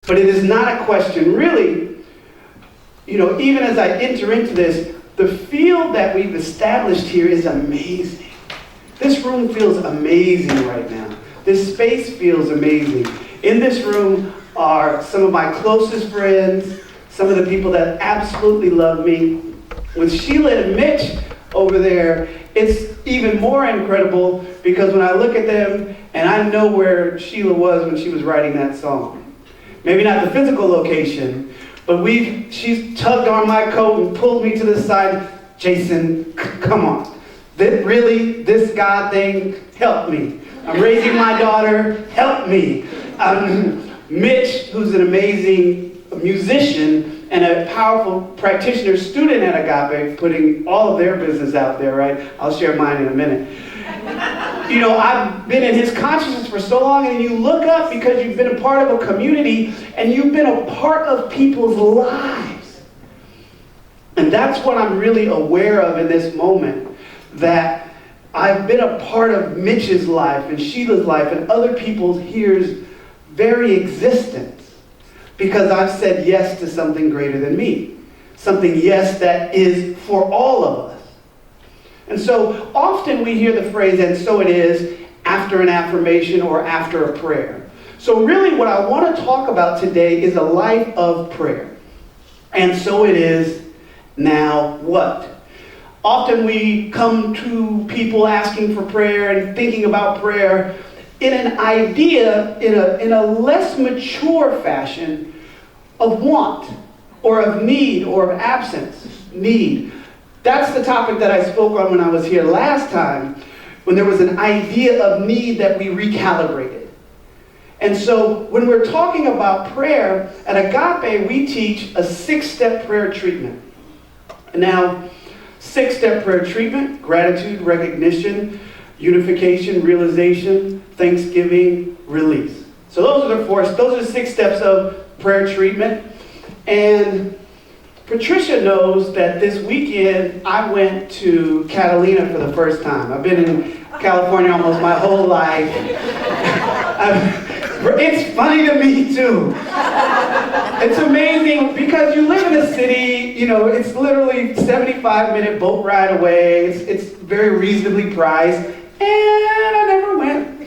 But it is not a question, really, even as I enter into this, the field that we've established here is amazing. This room feels amazing right now. This space feels amazing. In this room are some of my closest friends, some of the people that absolutely love me. With Sheila and Mitch over there, it's even more incredible because when I look at them and I know where Sheila was when she was writing that song. Maybe not the physical location, but she's tugged on my coat and pulled me to the side. Jason, come on. This God thing, help me. I'm raising my daughter, help me. Mitch, who's an amazing musician and a powerful practitioner student at Agape, putting all of their business out there, right? I'll share mine in a minute. I've been in his consciousness for so long, and you look up because you've been a part of a community and you've been a part of people's lives. And that's what I'm really aware of in this moment, that I've been a part of Mitch's life and Sheila's life and other people's here's very existence because I've said yes to something greater than me. Something, yes, that is for all of us. And so often we hear the phrase, and so it is, after an affirmation or after a prayer. So really what I want to talk about today is a life of prayer. And so it is, now what? Often we come to people asking for prayer and thinking about prayer in an idea, in a less mature fashion of want or of need or of absence. Need. That's the topic that I spoke on when I was here last time, when there was an idea of need that we recalibrated. And so when we're talking about prayer, at Agape we teach a 6-step prayer treatment. Now, 6-step prayer treatment: gratitude, recognition, unification, realization, thanksgiving, release. So those are the 6 steps of prayer treatment. And Patricia knows that this weekend I went to Catalina for the first time. I've been in California almost my whole life. It's funny to me too. It's amazing because you live in a city, it's literally 75-minute boat ride away. It's very reasonably priced, and I never went.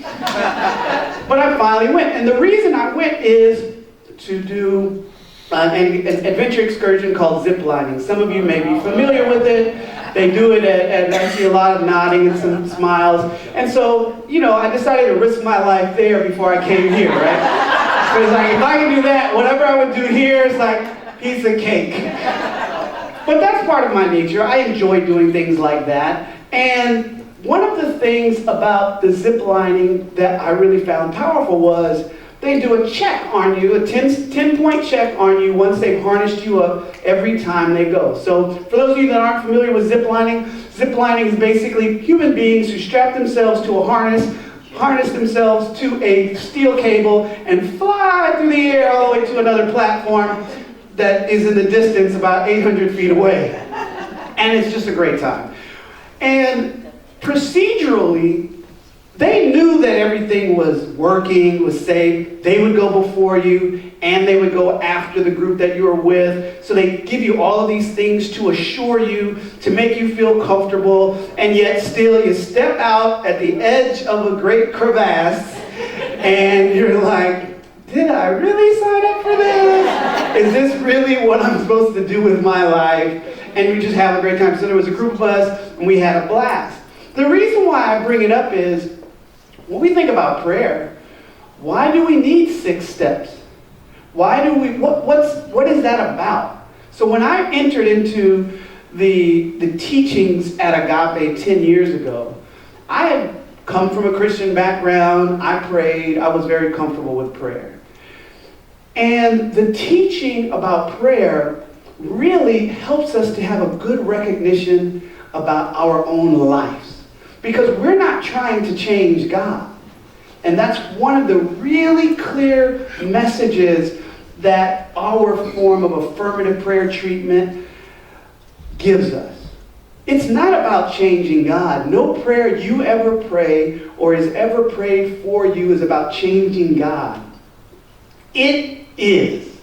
But I finally went, and the reason I went is to do an adventure excursion called zip lining. Some of you may be familiar with it. They do it and I see a lot of nodding and some smiles. And so, I decided to risk my life there before I came here, right? Because if I can do that, whatever I would do here is like piece of cake. But that's part of my nature. I enjoy doing things like that. And one of the things about the zip lining that I really found powerful was they do a check on you, a 10-point check on you once they've harnessed you up every time they go. So for those of you that aren't familiar with zip lining is basically human beings who strap themselves to a harness themselves to a steel cable, and fly through the air all the way to another platform that is in the distance about 800 feet away. And it's just a great time. And procedurally, they knew that everything was working, was safe. They would go before you, and they would go after the group that you were with. So they give you all of these things to assure you, to make you feel comfortable, and yet still you step out at the edge of a great crevasse, and you're like, did I really sign up for this? Is this really what I'm supposed to do with my life? And we just have a great time. So there was a group of us, and we had a blast. The reason why I bring it up is, when we think about prayer, why do we need 6 steps? Why do we, what is that about? So when I entered into the teachings at Agape 10 years ago, I had come from a Christian background. I prayed. I was very comfortable with prayer. And the teaching about prayer really helps us to have a good recognition about our own lives. Because we're not trying to change God. And that's one of the really clear messages that our form of affirmative prayer treatment gives us. It's not about changing God. No prayer you ever pray or is ever prayed for you is about changing God. It is.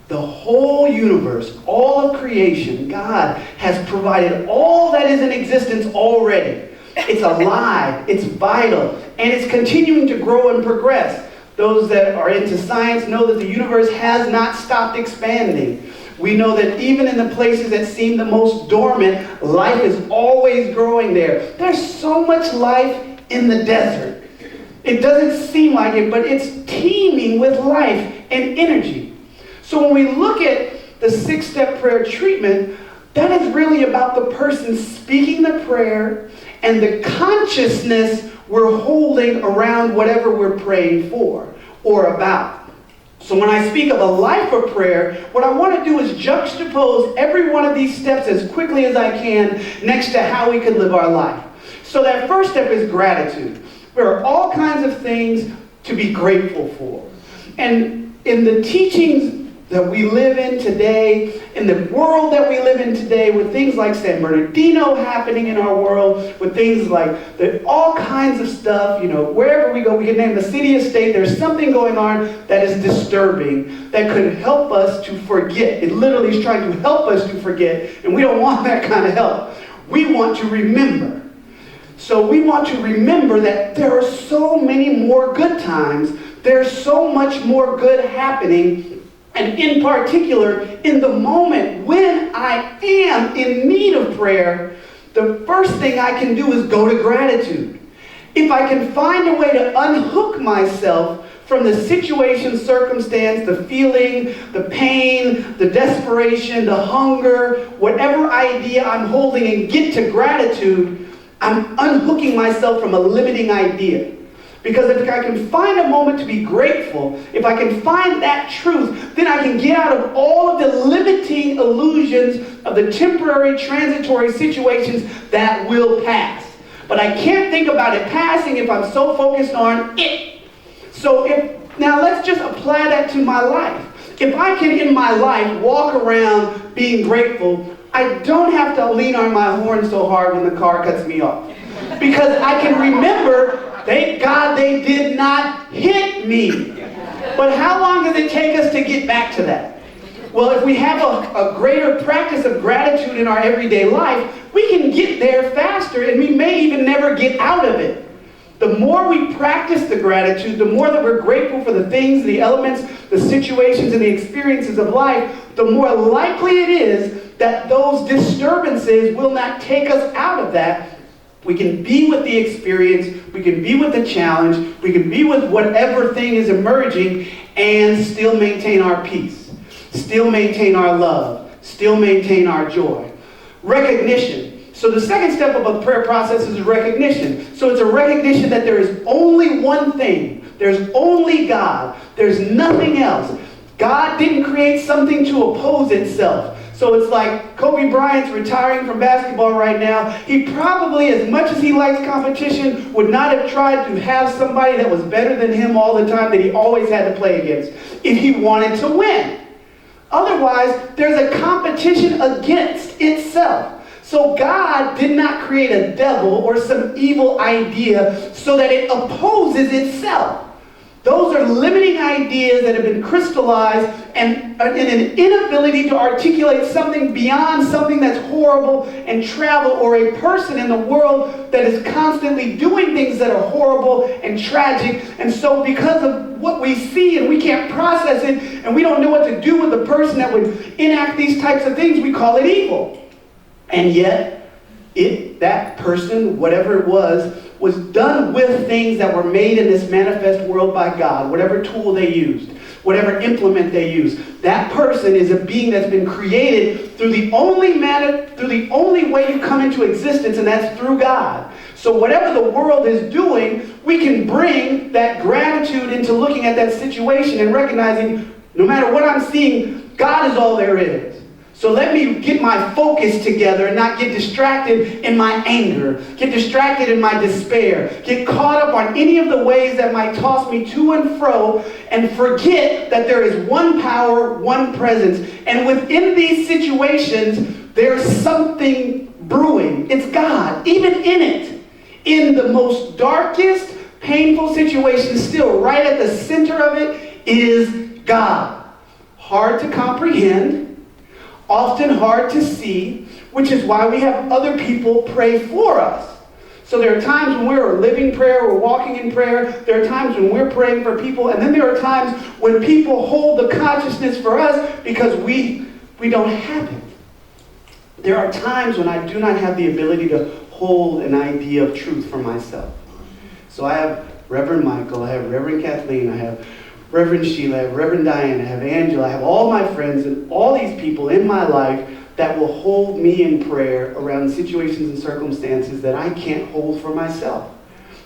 The whole universe, all of creation, God has provided all that is in existence already. It's alive, it's vital, and it's continuing to grow and progress. Those that are into science know that the universe has not stopped expanding. We know that even in the places that seem the most dormant, life is always growing there. There's so much life in the desert. It doesn't seem like it, but it's teeming with life and energy. So when we look at the 6-step prayer treatment, that is really about the person speaking the prayer and the consciousness we're holding around whatever we're praying for or about. So when I speak of a life of prayer, what I want to do is juxtapose every one of these steps as quickly as I can next to how we can live our life. So that first step is gratitude. There are all kinds of things to be grateful for. And in the teachings that we live in today, in the world that we live in today, with things like San Bernardino happening in our world, with things like all kinds of stuff, wherever we go, we can name the city or state, there's something going on that is disturbing, that could help us to forget. It literally is trying to help us to forget, and we don't want that kind of help. We want to remember. So we want to remember that there are so many more good times. There's so much more good happening. And in particular, in the moment when I am in need of prayer, the first thing I can do is go to gratitude. If I can find a way to unhook myself from the situation, circumstance, the feeling, the pain, the desperation, the hunger, whatever idea I'm holding, and get to gratitude, I'm unhooking myself from a limiting idea. Because if I can find a moment to be grateful, if I can find that truth, then I can get out of all of the limiting illusions of the temporary, transitory situations that will pass. But I can't think about it passing if I'm so focused on it. So now let's just apply that to my life. If I can, in my life, walk around being grateful, I don't have to lean on my horn so hard when the car cuts me off. Because I can remember, thank God they did not hit me. But how long does it take us to get back to that? Well, if we have a greater practice of gratitude in our everyday life, we can get there faster, and we may even never get out of it. The more we practice the gratitude, the more that we're grateful for the things, the elements, the situations, and the experiences of life, the more likely it is that those disturbances will not take us out of that. We can be with the experience, we can be with the challenge, we can be with whatever thing is emerging and still maintain our peace, still maintain our love, still maintain our joy. Recognition. So the second step of a prayer process is recognition. So it's a recognition that there is only one thing. There's only God. There's nothing else. God didn't create something to oppose itself. So it's like Kobe Bryant's retiring from basketball right now. He probably, as much as he likes competition, would not have tried to have somebody that was better than him all the time that he always had to play against if he wanted to win. Otherwise, there's a competition against itself. So God did not create a devil or some evil idea so that it opposes itself. Those are limiting ideas that have been crystallized and an inability to articulate something beyond something that's horrible and travel, or a person in the world that is constantly doing things that are horrible and tragic. And so because of what we see and we can't process it and we don't know what to do with the person that would enact these types of things, we call it evil. And yet, that person, whatever it was done with things that were made in this manifest world by God, whatever tool they used, whatever implement they used. That person is a being that's been created through the only way you come into existence, and that's through God. So whatever the world is doing, we can bring that gratitude into looking at that situation and recognizing, no matter what I'm seeing, God is all there is. So let me get my focus together and not get distracted in my anger, get distracted in my despair, get caught up on any of the ways that might toss me to and fro, and forget that there is one power, one presence. And within these situations, there's something brewing. It's God, even in it. In the most darkest, painful situation, still right at the center of it is God. Hard to comprehend, often hard to see, which is why we have other people pray for us. So there are times when we're living prayer, we're walking in prayer. There are times when we're praying for people. And then there are times when people hold the consciousness for us because we don't have it. There are times when I do not have the ability to hold an idea of truth for myself. So I have Reverend Michael, I have Reverend Kathleen, I have Reverend Sheila, I have Reverend Diane, I have Angela, I have all my friends and all these people in my life that will hold me in prayer around situations and circumstances that I can't hold for myself.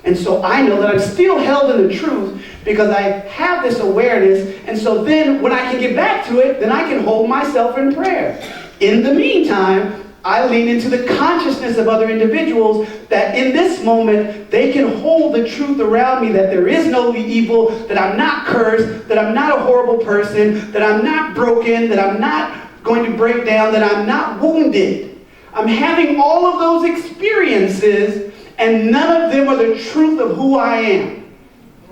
And so I know that I'm still held in the truth because I have this awareness, and so then when I can get back to it, then I can hold myself in prayer. In the meantime, I lean into the consciousness of other individuals that in this moment, they can hold the truth around me that there is no evil, that I'm not cursed, that I'm not a horrible person, that I'm not broken, that I'm not going to break down, that I'm not wounded. I'm having all of those experiences, and none of them are the truth of who I am.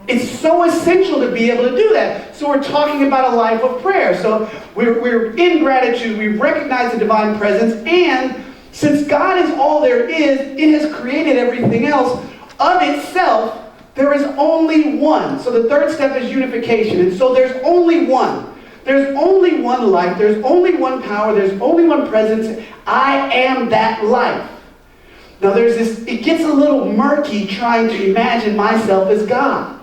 It's so essential to be able to do that. So we're talking about a life of prayer. So we're in gratitude. We recognize the divine presence. And since God is all there is, it has created everything else of itself. There is only one. So the third step is unification. And so there's only one. There's only one life. There's only one power. There's only one presence. I am that life. Now there's this, it gets a little murky trying to imagine myself as God.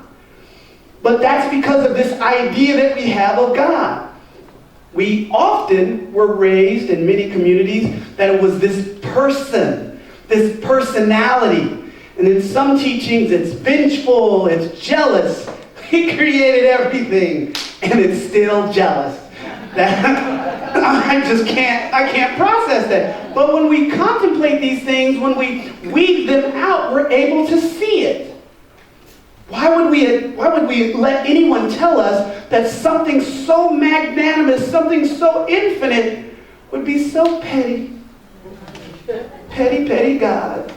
But that's because of this idea that we have of God. We often were raised in many communities that it was this person, this personality. And in some teachings, it's vengeful, it's jealous. He created everything, and it's still jealous. I can't process that. But when we contemplate these things, when we weed them out, we're able to see it. Why would we let anyone tell us that something so magnanimous, something so infinite would be so petty? Petty, petty God.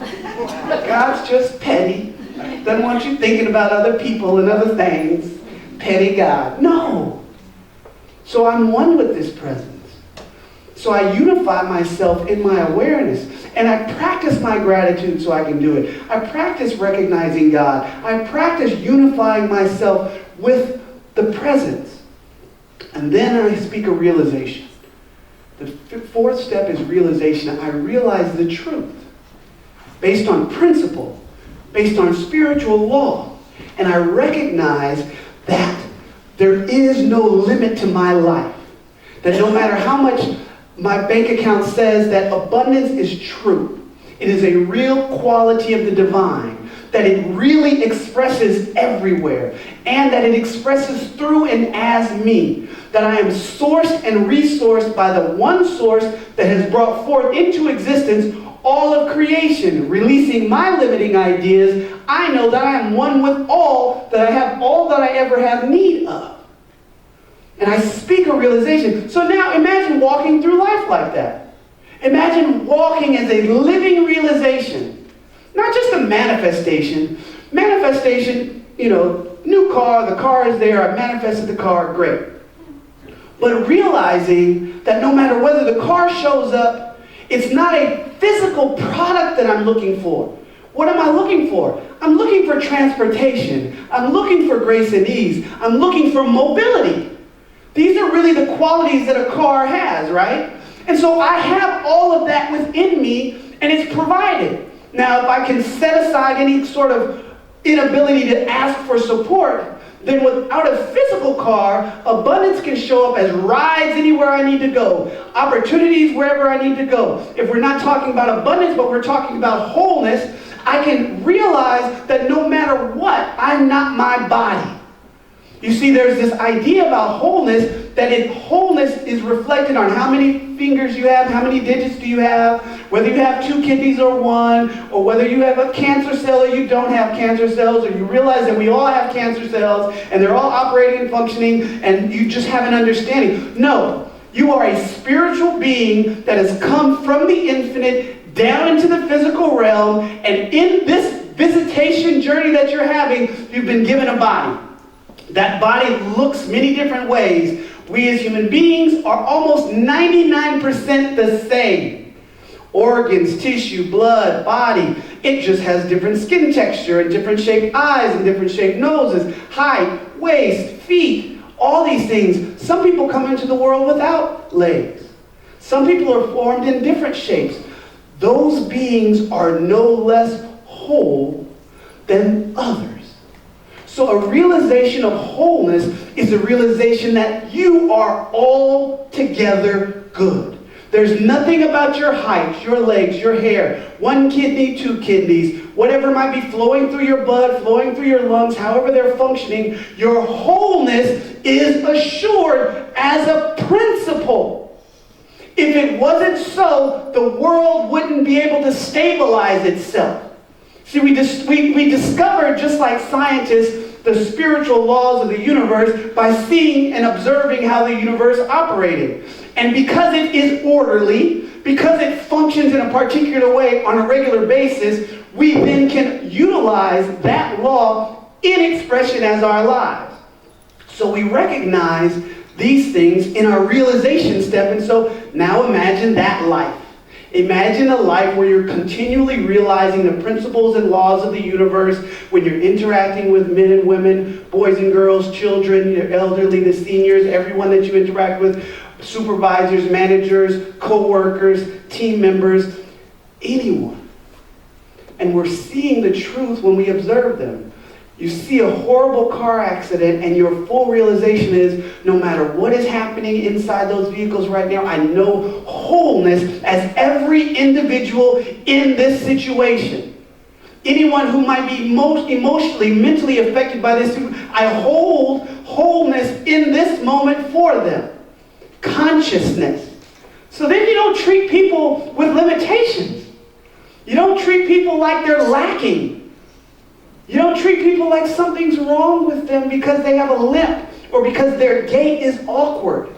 God's just petty. Doesn't want you thinking about other people and other things. Petty God. No. So I'm one with this presence. So I unify myself in my awareness. And I practice my gratitude so I can do it. I practice recognizing God. I practice unifying myself with the presence. And then I speak a realization. The fourth step is realization. I realize the truth based on principle, based on spiritual law. And I recognize that there is no limit to my life. That no matter how much my bank account says, that abundance is true. It is a real quality of the divine. That it really expresses everywhere. And that it expresses through and as me. That I am sourced and resourced by the one source that has brought forth into existence all of creation. Releasing my limiting ideas, I know that I am one with all, that I have all that I ever have need of. And I speak a realization. So now imagine walking through life like that. Imagine walking as a living realization. Not just a manifestation. Manifestation, new car, the car is there, I manifested the car, great. But realizing that no matter whether the car shows up, it's not a physical product that I'm looking for. What am I looking for? I'm looking for transportation. I'm looking for grace and ease. I'm looking for mobility. These are really the qualities that a car has, right? And so I have all of that within me, and it's provided. Now, if I can set aside any sort of inability to ask for support, then without a physical car, abundance can show up as rides anywhere I need to go, opportunities wherever I need to go. If we're not talking about abundance, but we're talking about wholeness, I can realize that no matter what, I'm not my body. You see, there's this idea about wholeness, that wholeness is reflected on how many fingers you have, how many digits do you have, whether you have 2 kidneys or 1, or whether you have a cancer cell or you don't have cancer cells, or you realize that we all have cancer cells, and they're all operating and functioning, and you just have an understanding. No, you are a spiritual being that has come from the infinite down into the physical realm, and in this visitation journey that you're having, you've been given a body. That body looks many different ways. We as human beings are almost 99% the same. Organs, tissue, blood, body. It just has different skin texture and different shaped eyes and different shaped noses, height, waist, feet, all these things. Some people come into the world without legs. Some people are formed in different shapes. Those beings are no less whole than others. So a realization of wholeness is a realization that you are altogether good. There's nothing about your height, your legs, your hair, one kidney, two kidneys, whatever might be flowing through your blood, flowing through your lungs, however they're functioning, your wholeness is assured as a principle. If it wasn't so, the world wouldn't be able to stabilize itself. See, we discovered, just like scientists, the spiritual laws of the universe by seeing and observing how the universe operated. And because it is orderly, because it functions in a particular way on a regular basis, we then can utilize that law in expression as our lives. So we recognize these things in our realization step. And so now imagine that life. Imagine a life where you're continually realizing the principles and laws of the universe when you're interacting with men and women, boys and girls, children, the elderly, the seniors, everyone that you interact with, supervisors, managers, co-workers, team members, anyone. And we're seeing the truth when we observe them. You see a horrible car accident and your full realization is, no matter what is happening inside those vehicles right now, I know wholeness as every individual in this situation. Anyone who might be most emotionally, mentally affected by this, I hold wholeness in this moment for them. Consciousness. So then you don't treat people with limitations. You don't treat people like they're lacking. You don't treat people like something's wrong with them because they have a limp or because their gait is awkward.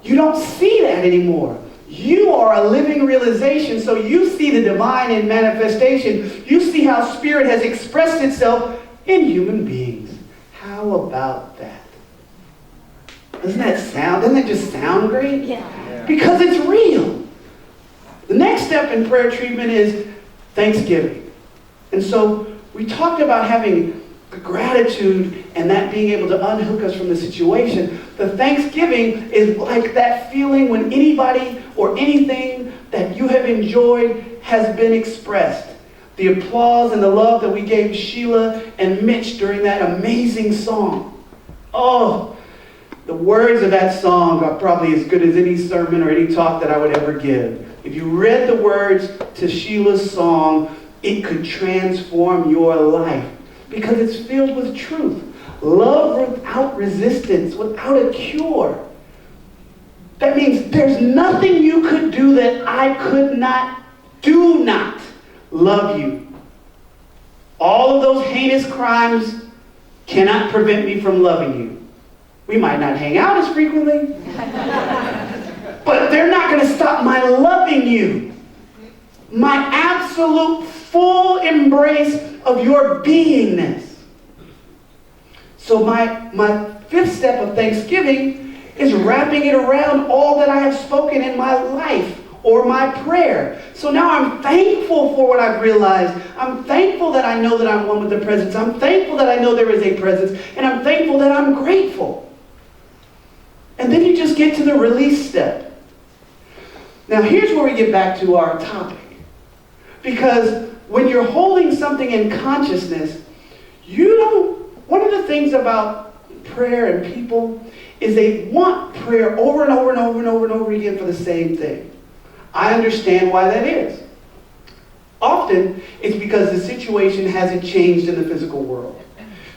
You don't see that anymore. You are a living realization, so you see the divine in manifestation. You see how spirit has expressed itself in human beings. How about that? Doesn't that just sound great? Yeah. Because it's real. The next step in prayer treatment is thanksgiving. And so we talked about having gratitude and that being able to unhook us from the situation. The thanksgiving is like that feeling when anybody or anything that you have enjoyed has been expressed. The applause and the love that we gave Sheila and Mitch during that amazing song. Oh, the words of that song are probably as good as any sermon or any talk that I would ever give. If you read the words to Sheila's song, it could transform your life because it's filled with truth. Love without resistance, without a cure. That means there's nothing you could do that I could not, do not love you. All of those heinous crimes cannot prevent me from loving you. We might not hang out as frequently, but they're not going to stop my loving you. My absolute full embrace of your beingness. So my fifth step of thanksgiving is wrapping it around all that I have spoken in my life or my prayer. So now I'm thankful for what I've realized. I'm thankful that I know that I'm one with the presence. I'm thankful that I know there is a presence. And I'm thankful that I'm grateful. And then you just get to the release step. Now here's where we get back to our topic. Because when you're holding something in consciousness, one of the things about prayer and people is they want prayer over and over and over and over and over again for the same thing. I understand why that is. Often, it's because the situation hasn't changed in the physical world.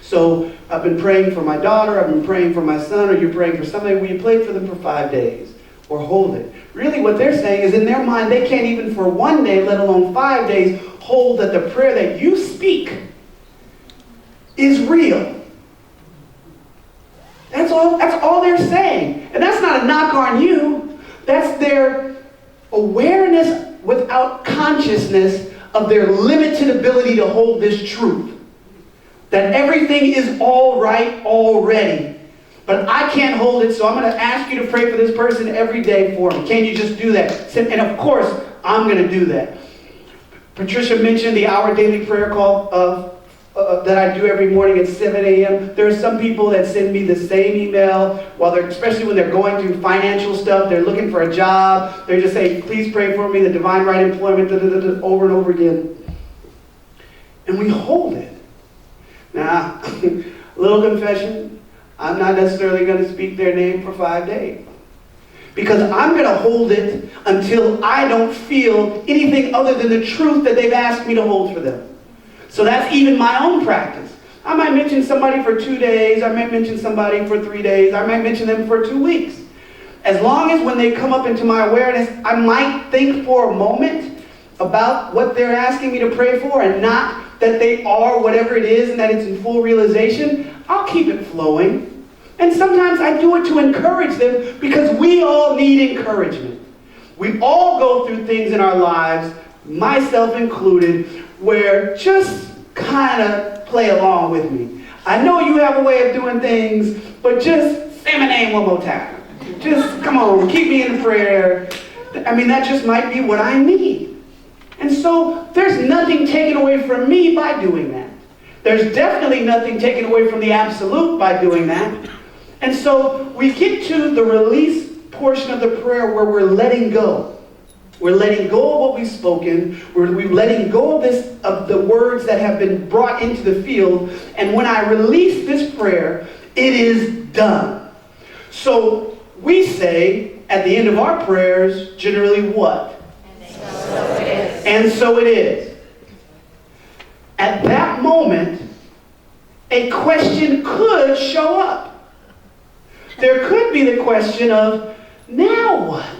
So, I've been praying for my daughter, I've been praying for my son, or you're praying for somebody, will you pray for them for 5 days? Or hold it. Really what they're saying is in their mind, they can't even for 1 day, let alone 5 days, hold that the prayer that you speak is real. That's all they're saying. And that's not a knock on you. That's their awareness without consciousness of their limited ability to hold this truth. that everything is all right already. But I can't hold it, so I'm going to ask you to pray for this person every day for me. Can you just do that? And of course, I'm going to do that. Patricia mentioned the Our Daily Prayer Call that I do every morning at 7 a.m. There are some people that send me the same email, especially when they're going through financial stuff, they're looking for a job, they're just saying, please pray for me, the divine right employment, over and over again. And we hold it. Now, a little confession, I'm not necessarily going to speak their name for 5 days. Because I'm going to hold it until I don't feel anything other than the truth that they've asked me to hold for them. So that's even my own practice. I might mention somebody for 2 days. I might mention somebody for 3 days. I might mention them for 2 weeks. As long as when they come up into my awareness, I might think for a moment about what they're asking me to pray for and not that they are whatever it is and that it's in full realization, I'll keep it flowing. And sometimes I do it to encourage them because we all need encouragement. We all go through things in our lives, myself included, where just kind of play along with me. I know you have a way of doing things, but just say my name one more time. Just come on, keep me in prayer. I mean, that just might be what I need. And so there's nothing taken away from me by doing that. There's definitely nothing taken away from the absolute by doing that. And so we get to the release portion of the prayer where we're letting go. We're letting go of what we've spoken. We're letting go of the words that have been brought into the field. And when I release this prayer, it is done. So we say at the end of our prayers, generally what? And so it is. And so it is. At that moment, a question could show up. There could be the question of, now what?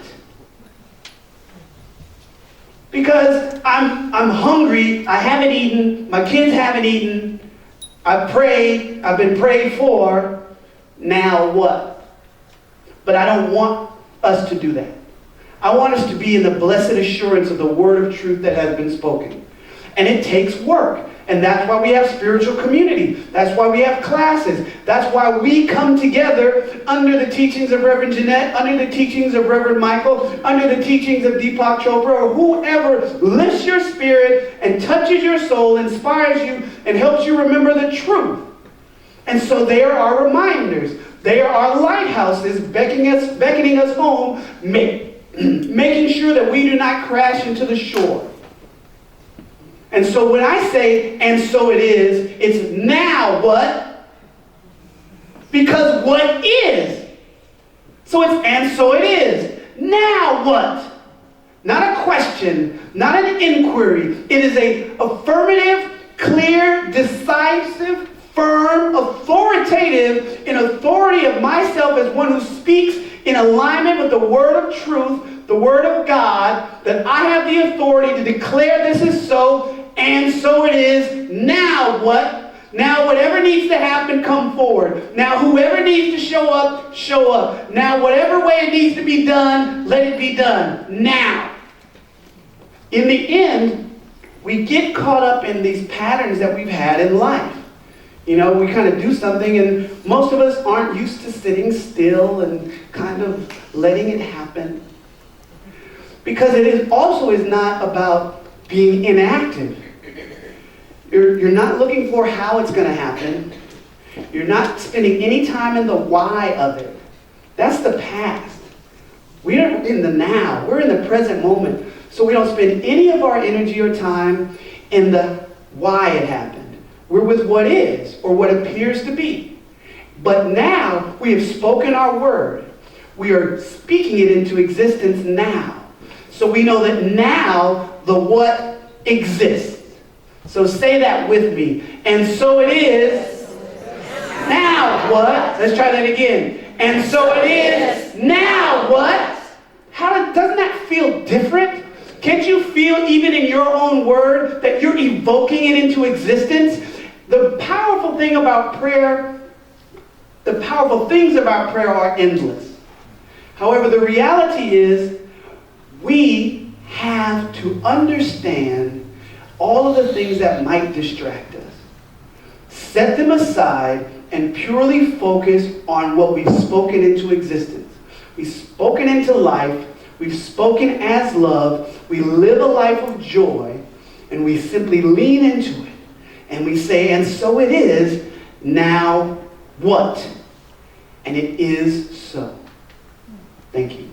Because I'm hungry, I haven't eaten, my kids haven't eaten, I've prayed, I've been prayed for, now what? But I don't want us to do that. I want us to be in the blessed assurance of the word of truth that has been spoken. And it takes work. And that's why we have spiritual community. That's why we have classes. That's why we come together under the teachings of Reverend Jeanette, under the teachings of Reverend Michael, under the teachings of Deepak Chopra, or whoever lifts your spirit and touches your soul, inspires you, and helps you remember the truth. And so there are reminders. There are lighthouses beckoning us home, making sure that we do not crash into the shore. And so when I say, and so it is, it's now what? Because what is? So it's, and so it is. Now what? Not a question, not an inquiry. It is a affirmative, clear, decisive, firm, authoritative, in authority of myself as one who speaks in alignment with the word of truth, the word of God, that I have the authority to declare this is so, and so it is. Now what? Now whatever needs to happen, come forward. Now whoever needs to show up, show up. Now whatever way it needs to be done, let it be done. Now. In the end, we get caught up in these patterns that we've had in life. You know, we kind of do something and most of us aren't used to sitting still and kind of letting it happen. Because it also is not about being inactive. You're not looking for how it's going to happen. You're not spending any time in the why of it. That's the past. We're in the now. We're in the present moment. So we don't spend any of our energy or time in the why it happened. We're with what is, or what appears to be. But now we have spoken our word. We are speaking it into existence now. So we know that now the what exists. So say that with me. And so it is. Now what? Let's try that again. And so it is. Now what? Doesn't that feel different? Can't you feel even in your own word that you're evoking it into existence? The powerful thing about prayer, the powerful things about prayer are endless. However, the reality is we have to understand all of the things that might distract us. set them aside, and purely focus on what we've spoken into existence. We've spoken into life. We've spoken as love. We live a life of joy, and we simply lean into it. And we say, and so it is, now what? And it is so. Thank you.